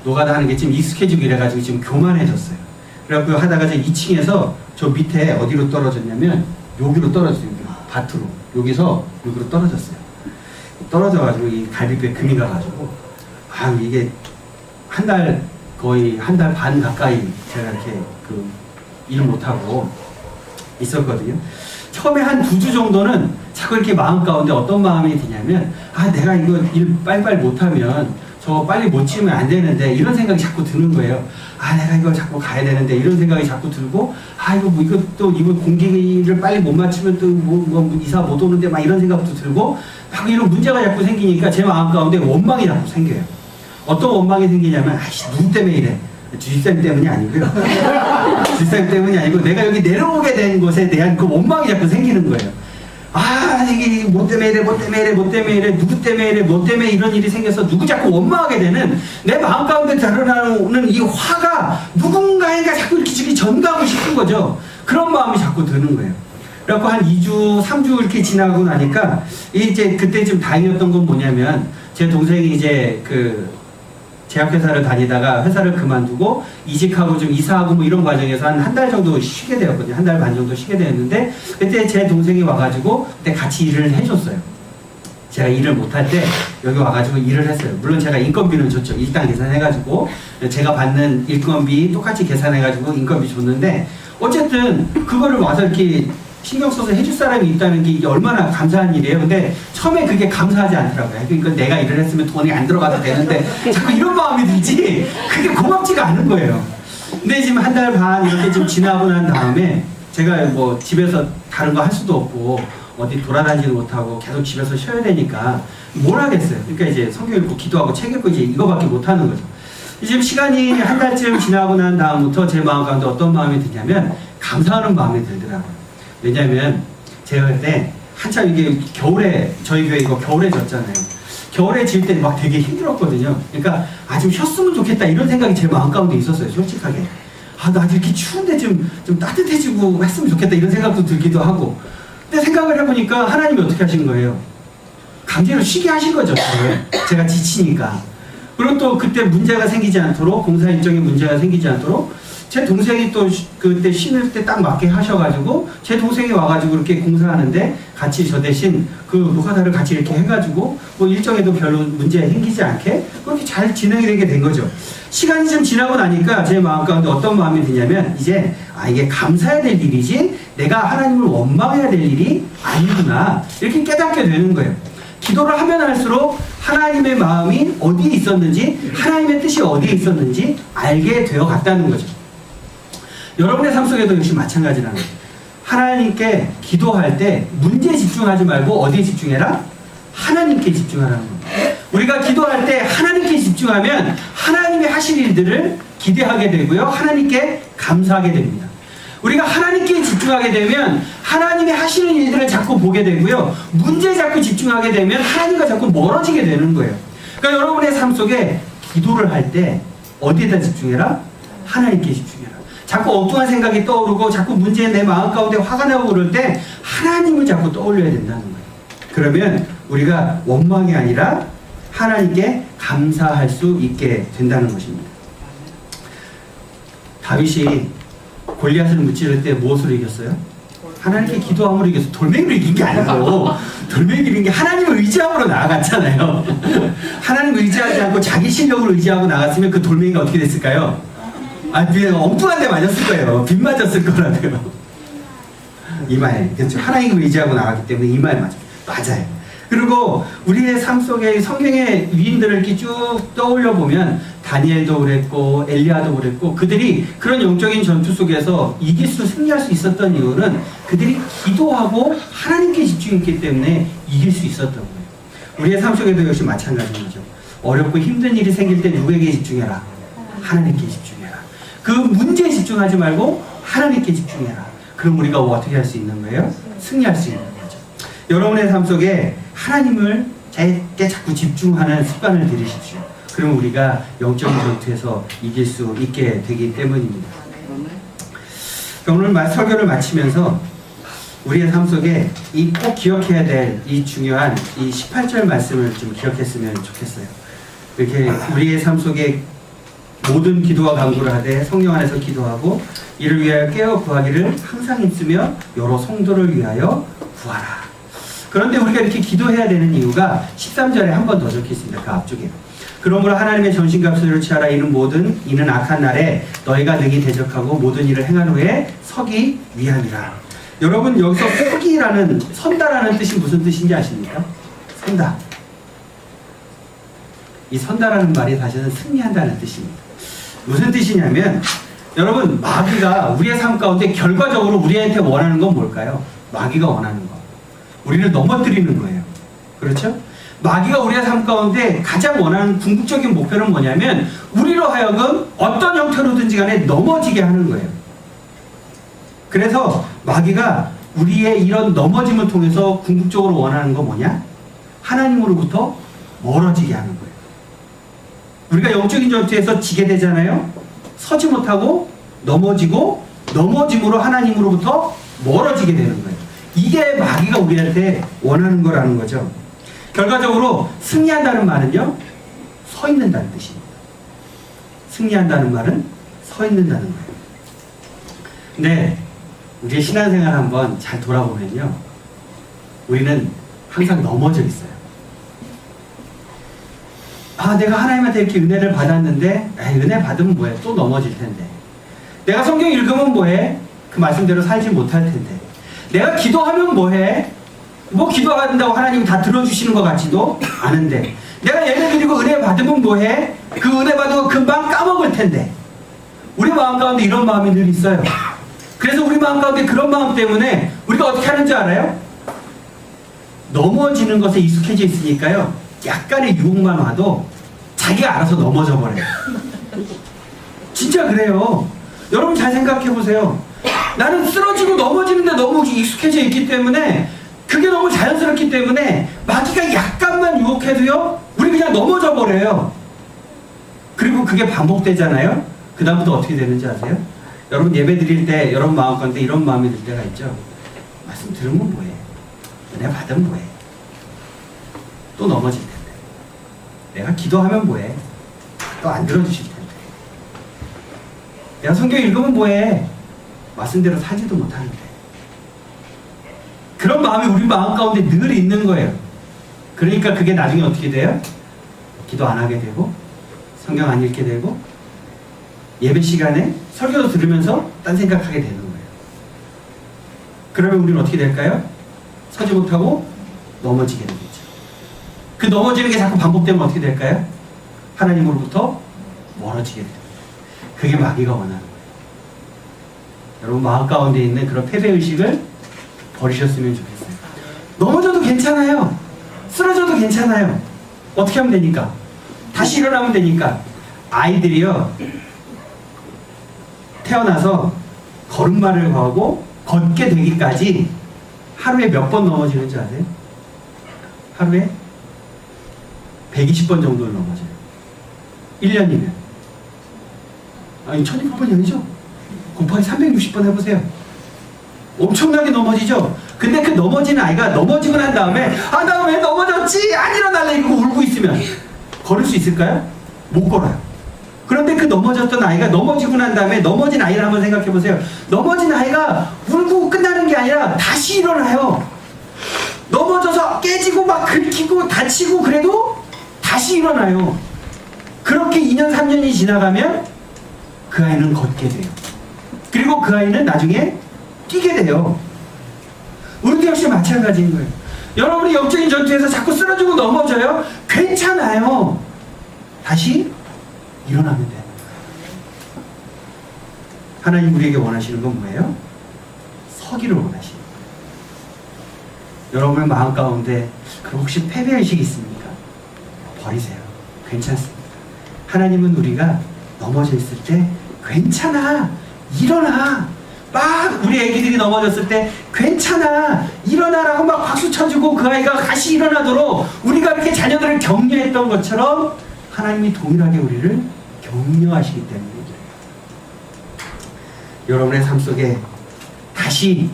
하는 게 지금 익숙해지고 이래가지고 지금 교만해졌어요. 그래갖고 하다가 이제 2층에서 저 밑에 어디로 떨어졌냐면 여기로 떨어졌어요. 밭으로. 여기서 여기로 떨어졌어요. 떨어져가지고 이 갈비뼈에 금이 가가지고 이게 거의 한 달 반 가까이 제가 이렇게 일 못하고 있었거든요. 처음에 한 2주 정도는 자꾸 이렇게 마음 가운데 어떤 마음이 드냐면 내가 이거 일 빨리빨리 못하면 저 빨리 못 치우면 안 되는데 이런 생각이 자꾸 드는 거예요. 내가 이걸 자꾸 가야 되는데 이런 생각이 자꾸 들고 이거 공기를 빨리 못 맞추면 또 이사 못 오는데 막 이런 생각도 들고 막 이런 문제가 자꾸 생기니까 제 마음 가운데 원망이 자꾸 생겨요. 어떤 원망이 생기냐면 누구 때문에 이래? 주집사님 때문이 아니고요. 주집사님 때문이 아니고 내가 여기 내려오게 된 것에 대한 그 원망이 자꾸 생기는 거예요. 이게 뭐 때문에 이래, 누구 때문에 이래, 뭐 때문에 이런 일이 생겨서 누구 자꾸 원망하게 되는 내 마음 가운데 드러나는 이 화가 누군가에게 자꾸 이렇게 전가하고 싶은 거죠. 그런 마음이 자꾸 드는 거예요. 그래갖고 한 2주, 3주 이렇게 지나고 나니까 이제 그때 좀 다행이었던 건 뭐냐면 제 동생이 이제 제약회사를 다니다가 회사를 그만두고 이직하고 좀 이사하고 뭐 이런 과정에서 한 달 정도 쉬게 되었거든요. 한 달 반 정도 쉬게 되었는데 그때 제 동생이 와가지고 그때 같이 일을 해줬어요. 제가 일을 못할 때 여기 와가지고 일을 했어요. 물론 제가 인건비는 줬죠. 일당 계산해가지고 제가 받는 인건비 똑같이 계산해가지고 인건비 줬는데 어쨌든 그거를 와서 이렇게 신경 써서 해줄 사람이 있다는 게 이게 얼마나 감사한 일이에요. 근데 처음에 그게 감사하지 않더라고요. 그러니까 내가 일을 했으면 돈이 안 들어가도 되는데 자꾸 이런 마음이 들지 그게 고맙지가 않은 거예요. 근데 지금 한 달 반 이렇게 좀 지나고 난 다음에 제가 뭐 집에서 다른 거 할 수도 없고 어디 돌아다니지도 못하고 계속 집에서 쉬어야 되니까 뭘 하겠어요. 그러니까 이제 성경 읽고 기도하고 책 읽고 이제 이거밖에 못 하는 거죠. 지금 시간이 한 달쯤 지나고 난 다음부터 제 마음 가운데 어떤 마음이 드냐면 감사하는 마음이 들더라고요. 왜냐면 제가 그때 한참 이게 겨울에 저희 교회 이거 겨울에 졌잖아요. 겨울에 질 때 막 되게 힘들었거든요. 그러니까 좀 쉬었으면 좋겠다 이런 생각이 제 마음 가운데 있었어요. 솔직하게. 나 이렇게 추운데 좀 따뜻해지고 했으면 좋겠다 이런 생각도 들기도 하고. 근데 생각을 해보니까 하나님이 어떻게 하신 거예요? 강제로 쉬게 하신 거죠. 제가 지치니까. 그리고 또 그때 문제가 생기지 않도록 공사 일정에 문제가 생기지 않도록 제 동생이 또 그때 쉬는 때 딱 맞게 하셔가지고 제 동생이 와가지고 이렇게 공사하는데 같이 저 대신 그 노가다를 같이 이렇게 해가지고 뭐 일정에도 별로 문제 생기지 않게 그렇게 잘 진행이 되게 된 거죠. 시간이 좀 지나고 나니까 제 마음 가운데 어떤 마음이 드냐면 이제 이게 감사해야 될 일이지 내가 하나님을 원망해야 될 일이 아니구나 이렇게 깨닫게 되는 거예요. 기도를 하면 할수록 하나님의 마음이 어디에 있었는지 하나님의 뜻이 어디에 있었는지 알게 되어 갔다는 거죠. 여러분의 삶 속에도 역시 마찬가지라는 거예요. 하나님께 기도할 때 문제에 집중하지 말고 어디에 집중해라? 하나님께 집중하라는 겁니다. 우리가 기도할 때 하나님께 집중하면 하나님이 하실 일들을 기대하게 되고요. 하나님께 감사하게 됩니다. 우리가 하나님께 집중하게 되면 하나님이 하시는 일들을 자꾸 보게 되고요. 문제에 자꾸 집중하게 되면 하나님과 자꾸 멀어지게 되는 거예요. 그러니까 여러분의 삶 속에 기도를 할 때 어디에다 집중해라? 하나님께 집중해라. 자꾸 엉뚱한 생각이 떠오르고 자꾸 문제에 내 마음 가운데 화가 나고 그럴 때 하나님을 자꾸 떠올려야 된다는 거예요. 그러면 우리가 원망이 아니라 하나님께 감사할 수 있게 된다는 것입니다. 다윗이 골리앗을 무찌를 때 무엇으로 이겼어요? 하나님께 기도함으로 이겼어. 돌멩이로 이긴 게 아니고 돌멩이로 이긴 게 하나님을 의지함으로 나아갔잖아요. 하나님을 의지하지 않고 자기 실력을 의지하고 나갔으면 그 돌멩이가 어떻게 됐을까요? 엉뚱한 데 맞았을 거예요. 빗 맞았을 거라고요. 이마에. 그렇죠. 하나님을 의지하고 나갔기 때문에 이마에 맞아요. 그리고 우리의 삶 속에 성경의 위인들을 이렇게 쭉 떠올려 보면 다니엘도 그랬고 엘리야도 그랬고 그들이 그런 영적인 전투 속에서 이길 수 승리할 수 있었던 이유는 그들이 기도하고 하나님께 집중했기 때문에 이길 수 있었던 거예요. 우리의 삶 속에도 역시 마찬가지인 거죠. 어렵고 힘든 일이 생길 때 누구에게 집중해라? 하나님께 집중해라. 그 문제에 집중하지 말고 하나님께 집중해라. 그럼 우리가 어떻게 할 수 있는 거예요? 승리할 수 있는 거죠. 여러분의 삶 속에 하나님을 자꾸 집중하는 습관을 들이십시오. 그러면 우리가 영적인 전투에서 이길 수 있게 되기 때문입니다. 오늘 설교를 마치면서 우리의 삶 속에 이 꼭 기억해야 될 이 중요한 이 18절 말씀을 좀 기억했으면 좋겠어요. 이렇게 우리의 삶 속에 모든 기도와 간구를 하되 성령 안에서 기도하고 이를 위하여 깨어 구하기를 항상 힘쓰며 여러 성도를 위하여 구하라. 그런데 우리가 이렇게 기도해야 되는 이유가 13절에 한 번 더 적혀 있습니다. 그 앞쪽에. 그러므로 하나님의 전신갑주를 취하라. 이는 악한 날에 너희가 능히 대적하고 모든 일을 행한 후에 서기 위함이라. 여러분 여기서 서기라는 선다라는 뜻이 무슨 뜻인지 아십니까? 선다. 이 선다라는 말이 사실은 승리한다는 뜻입니다. 무슨 뜻이냐면 여러분 마귀가 우리의 삶 가운데 결과적으로 우리한테 원하는 건 뭘까요? 마귀가 원하는 거. 우리를 넘어뜨리는 거예요. 그렇죠? 마귀가 우리의 삶 가운데 가장 원하는 궁극적인 목표는 뭐냐면 우리로 하여금 어떤 형태로든지 간에 넘어지게 하는 거예요. 그래서 마귀가 우리의 이런 넘어짐을 통해서 궁극적으로 원하는 거 뭐냐? 하나님으로부터 멀어지게 하는 거예요. 우리가 영적인 전투에서 지게 되잖아요. 서지 못하고 넘어지고 넘어짐으로 하나님으로부터 멀어지게 되는 거예요. 이게 마귀가 우리한테 원하는 거라는 거죠. 결과적으로 승리한다는 말은요, 서 있는다는 뜻입니다. 승리한다는 말은 서 있는다는 거예요. 근데 우리의 신앙생활 한번 잘 돌아보면요, 우리는 항상 넘어져 있어요. 내가 하나님한테 이렇게 은혜를 받았는데 은혜 받으면 뭐해? 또 넘어질 텐데. 내가 성경 읽으면 뭐해? 그 말씀대로 살지 못할 텐데. 내가 기도하면 뭐해? 뭐 기도한다고 하나님이 다 들어주시는 것 같지도 않은데. 내가 예배 드리고 은혜 받으면 뭐해? 그 은혜 받으면 금방 까먹을 텐데. 우리 마음 가운데 이런 마음이 늘 있어요. 그래서 우리 마음 가운데 그런 마음 때문에 우리가 어떻게 하는지 알아요? 넘어지는 것에 익숙해져 있으니까요, 약간의 유혹만 와도 자기가 알아서 넘어져 버려요. 진짜 그래요. 여러분 잘 생각해 보세요. 나는 쓰러지고 넘어지는데 너무 익숙해져 있기 때문에, 그게 너무 자연스럽기 때문에 마귀가 약간만 유혹해도요, 우리 그냥 넘어져 버려요. 그리고 그게 반복되잖아요. 그 다음부터 어떻게 되는지 아세요? 여러분 예배 드릴 때 여러분 마음 가운데 이런 마음이 들 때가 있죠. 말씀 들으면 뭐해? 은혜 받으면 뭐해? 또 넘어질 텐데. 내가 기도하면 뭐해? 또 안 들어주실 텐데. 내가 성경 읽으면 뭐해? 말씀대로 살지도 못하는데. 그런 마음이 우리 마음 가운데 늘 있는 거예요. 그러니까 그게 나중에 어떻게 돼요? 기도 안 하게 되고, 성경 안 읽게 되고, 예배 시간에 설교도 들으면서 딴 생각하게 되는 거예요. 그러면 우리는 어떻게 될까요? 서지 못하고 넘어지게 되겠죠. 그 넘어지는 게 자꾸 반복되면 어떻게 될까요? 하나님으로부터 멀어지게 됩니다. 그게 마귀가 원하는 거예요. 여러분 마음 가운데 있는 그런 패배의식을 버리셨으면 좋겠어요. 넘어져도 괜찮아요. 쓰러져도 괜찮아요. 어떻게 하면 되니까? 다시 일어나면 되니까. 아이들이요, 태어나서 걸음마를 하고 걷게 되기까지 하루에 몇 번 넘어지는 줄 아세요? 하루에 120번 정도를 넘어져요. 1년이면. 아니, 1200번이 아니죠? 곱하기 360번 해보세요. 엄청나게 넘어지죠? 근데 그 넘어지는 아이가 넘어지고 난 다음에 아, 나 왜 넘어졌지? 안 일어날래? 이러고 울고 있으면 걸을 수 있을까요? 못 걸어요. 그런데 그 넘어졌던 아이가 넘어지고 난 다음에 넘어진 아이를 한번 생각해 보세요. 넘어진 아이가 울고 끝나는 게 아니라 다시 일어나요. 넘어져서 깨지고 막 긁히고 다치고 그래도 다시 일어나요. 그렇게 2년 3년이 지나가면 그 아이는 걷게 돼요. 그리고 그 아이는 나중에 뛰게 돼요. 우리도 역시 마찬가지인 거예요. 여러분이 영적인 전투에서 자꾸 쓰러지고 넘어져요. 괜찮아요. 다시 일어나면 돼요. 하나님 우리에게 원하시는 건 뭐예요? 서기를 원하시는 거예요. 여러분의 마음 가운데 그럼 혹시 패배의식이 있습니까? 버리세요. 괜찮습니다. 하나님은 우리가 넘어져 있을 때 괜찮아, 일어나. 막 우리 애기들이 넘어졌을 때 괜찮아, 일어나라고 막 박수 쳐주고 그 아이가 다시 일어나도록 우리가 이렇게 자녀들을 격려했던 것처럼 하나님이 동일하게 우리를 격려하시기 때문에 여러분의 삶 속에 다시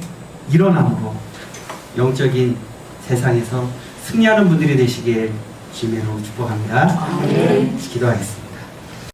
일어남으로 영적인 세상에서 승리하는 분들이 되시길 주님으로 축복합니다. 기도하겠습니다.